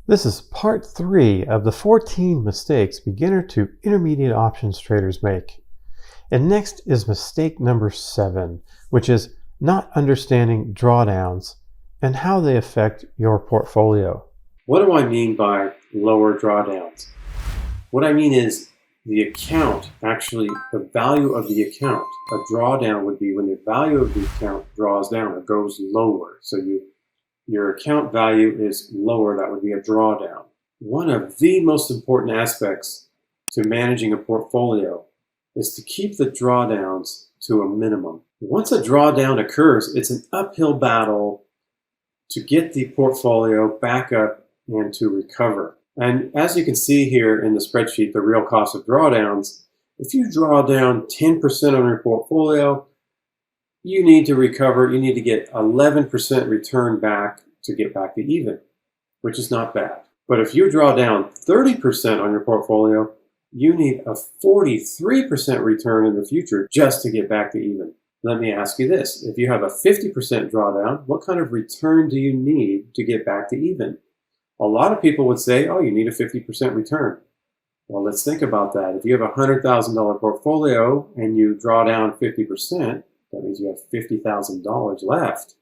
This is part 3 of the 14 mistakes beginner to intermediate options traders make. And next is mistake number 7, which is not understanding drawdowns and how they affect your portfolio. What do I mean by lower drawdowns? What I mean is the account, actually the value of the account. A drawdown would be when the value of the account draws down or goes lower. So your account value is lower, that would be a drawdown. One of the most important aspects to managing a portfolio is to keep the drawdowns to a minimum. Once a drawdown occurs, it's an uphill battle to get the portfolio back up and to recover. And as you can see here in the spreadsheet, the real cost of drawdowns, if you draw down 10% on your portfolio, you need to recover, you need to get 11% return back to get back to even, which is not bad. But if you draw down 30% on your portfolio, you need a 43% return in the future just to get back to even. Let me ask you this. If you have a 50% drawdown, what kind of return do you need to get back to even? A lot of people would say, oh, you need a 50% return. Well, let's think about that. If you have a $100,000 portfolio and you draw down 50%, that means you have $50,000 left,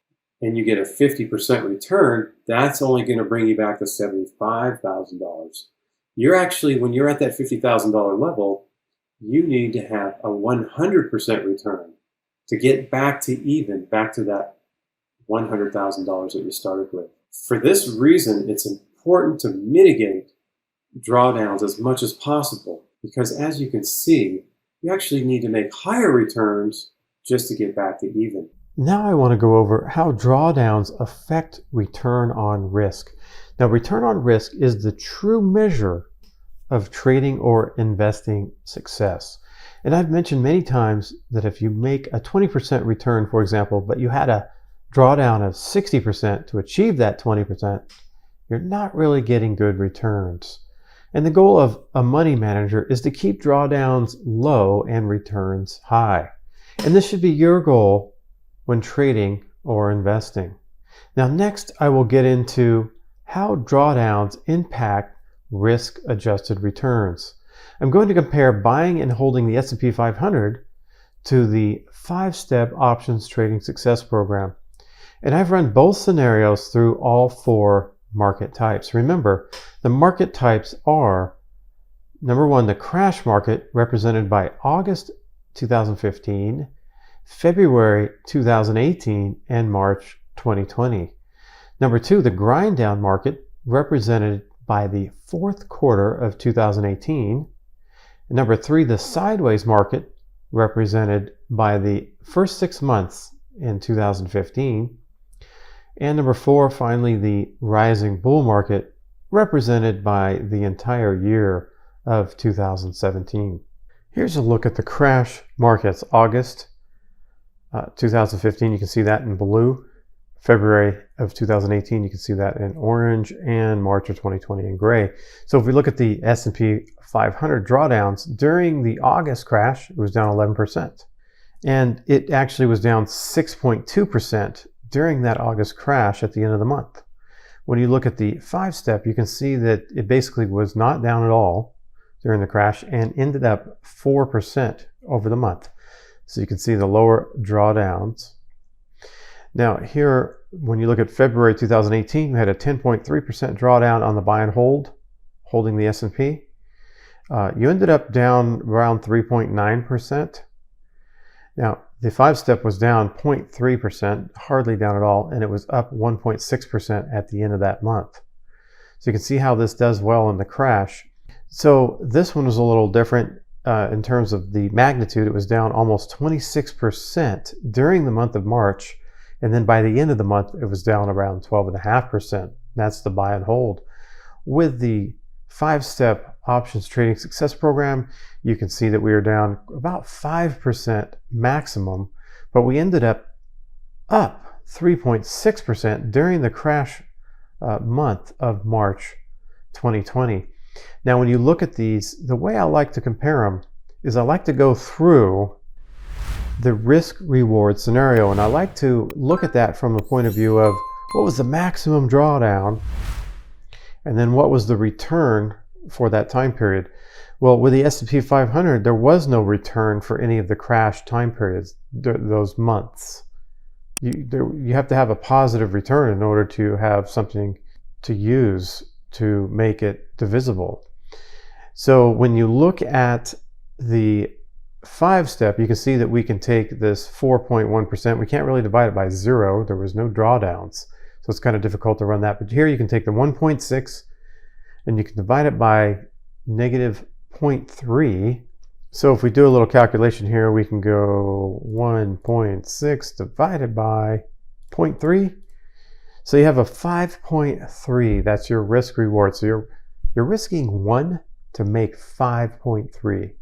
and you get a 50% return, that's only going to bring you back to $75,000. You're actually, when you're at that $50,000 level, you need to have a 100% return to get back to even, back to that $100,000 that you started with. For this reason, it's important to mitigate drawdowns as much as possible, because as you can see, you actually need to make higher returns just to get back to even. Now I want to go over how drawdowns affect return on risk. Now, return on risk is the true measure of trading or investing success. And I've mentioned many times that if you make a 20% return, for example, but you had a drawdown of 60% to achieve that 20%, you're not really getting good returns. And the goal of a money manager is to keep drawdowns low and returns high. And this should be your goal when trading or investing. Now, next I will get into how drawdowns impact risk-adjusted returns. I'm going to compare buying and holding the S&P 500 to the 5-step options trading success program. And I've run both scenarios through all 4 market types. Remember, the market types are, number 1, the crash market, represented by August 2015, February 2018, and March 2020. Number 2, the grind down market, represented by the 4th quarter of 2018. And number 3, the sideways market, represented by the first 6 months in 2015. And number 4, finally, the rising bull market, represented by the entire year of 2017. Here's a look at the crash markets. August 2015, you can see that in blue. February of 2018, you can see that in orange, and March of 2020 in gray. So if we look at the S&P 500 drawdowns, during the August crash, it was down 11%. And it actually was down 6.2% during that August crash at the end of the month. When you look at the 5-step, you can see that it basically was not down at all during the crash and ended up 4% over the month. So you can see the lower drawdowns. Now here, when you look at February 2018, we had a 10.3% drawdown on the buy and hold, holding the S&P. You ended up down around 3.9%. Now, the 5-step was down 0.3%, hardly down at all, and it was up 1.6% at the end of that month. So you can see how this does well in the crash. So this one was a little different in terms of the magnitude. It was down almost 26% during the month of March, and then by the end of the month, it was down around 12.5%. That's the buy and hold. With the 5-step options trading success program, you can see that we are down about 5% maximum, but we ended up 3.6% during the crash month of March 2020. Now, when you look at these, the way I like to compare them is I like to go through the risk-reward scenario, and I like to look at that from the point of view of what was the maximum drawdown, And then what was the return for that time period? Well, with the S&P 500, there was no return for any of the crash time periods, those months. You have to have a positive return in order to have something to use to make it divisible. So when you look at the 5-step, you can see that we can take this 4.1%. We can't really divide it by 0. There was no drawdowns. So it's kind of difficult to run that. But here you can take the 1.6 and you can divide it by negative 0.3. So if we do a little calculation here, we can go 1.6 divided by 0.3. So you have a 5.3. That's your risk reward. So you're risking 1 to make 5.3.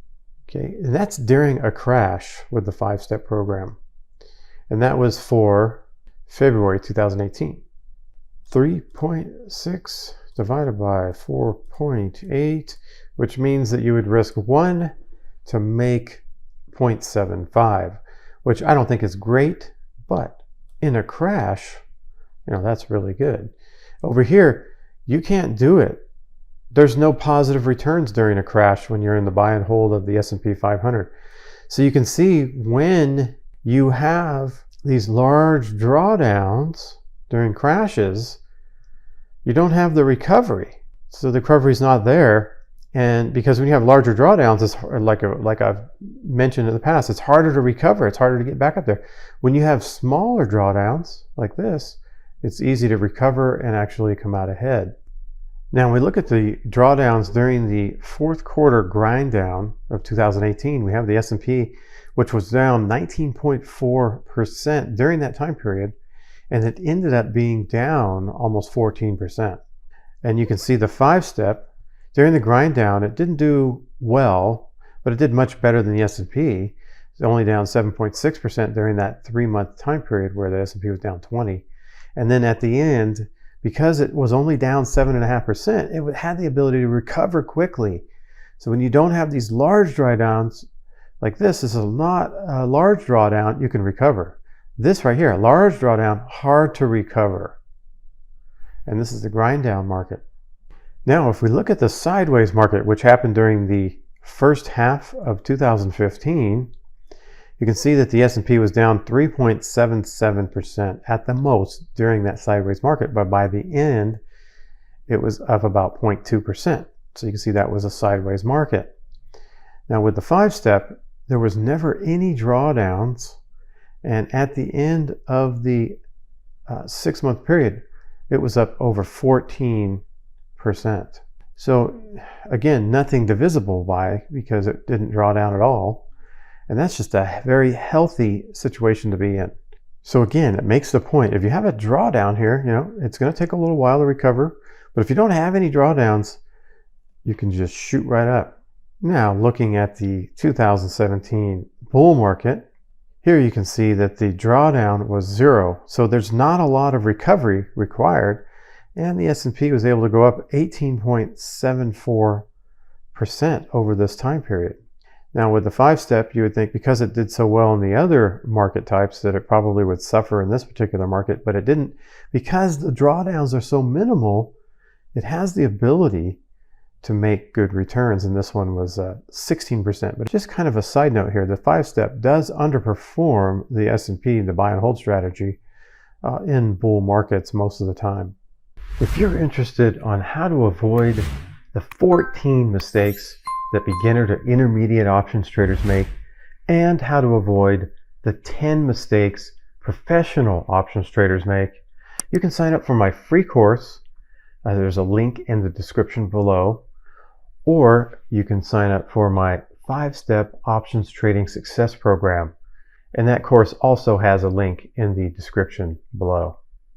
Okay, and that's during a crash with the 5-step program. And that was for February 2018. 3.6 divided by 4.8, which means that you would risk 1 to make 0.75, which I don't think is great, but in a crash, that's really good. Over here, you can't do it. There's no positive returns during a crash when you're in the buy and hold of the S&P 500. So you can see when you have these large drawdowns during crashes, you don't have the recovery. So the recovery is not there. And because when you have larger drawdowns, it's like I've mentioned in the past, it's harder to recover. It's harder to get back up there. When you have smaller drawdowns like this, it's easy to recover and actually come out ahead. Now, when we look at the drawdowns during the fourth quarter grind down of 2018, we have the S&P, which was down 19.4% during that time period, and it ended up being down almost 14%. And you can see the 5-step, during the grind down, it didn't do well, but it did much better than the S&P. It's only down 7.6% during that 3-month time period where the S&P was down 20. And then at the end, because it was only down 7.5%, it had the ability to recover quickly. So when you don't have these large drawdowns like this is not a large drawdown, you can recover. This right here, a large drawdown, hard to recover. And this is the grind down market. Now, if we look at the sideways market, which happened during the first half of 2015, you can see that the S&P was down 3.77% at the most during that sideways market, but by the end, it was up about 0.2%. So you can see that was a sideways market. Now with the 5-step, there was never any drawdowns, and at the end of the 6-month period, it was up over 14%. So again, nothing divisible by because it didn't draw down at all. And that's just a very healthy situation to be in. So again, it makes the point, if you have a drawdown here, it's going to take a little while to recover. But if you don't have any drawdowns, you can just shoot right up. Now, looking at the 2017 bull market, here you can see that the drawdown was 0. So there's not a lot of recovery required. And the S&P was able to go up 18.74% over this time period. Now with the 5-step, you would think because it did so well in the other market types that it probably would suffer in this particular market, but it didn't. Because the drawdowns are so minimal, it has the ability to make good returns, and this one was 16%. But just kind of a side note here, the 5-step does underperform the S&P, the buy and hold strategy, in bull markets most of the time. If you're interested on how to avoid the 14 mistakes that beginner to intermediate options traders make, and how to avoid the 10 mistakes professional options traders make, you can sign up for my free course. There's a link in the description below, or you can sign up for my 5-step options trading success program. And that course also has a link in the description below.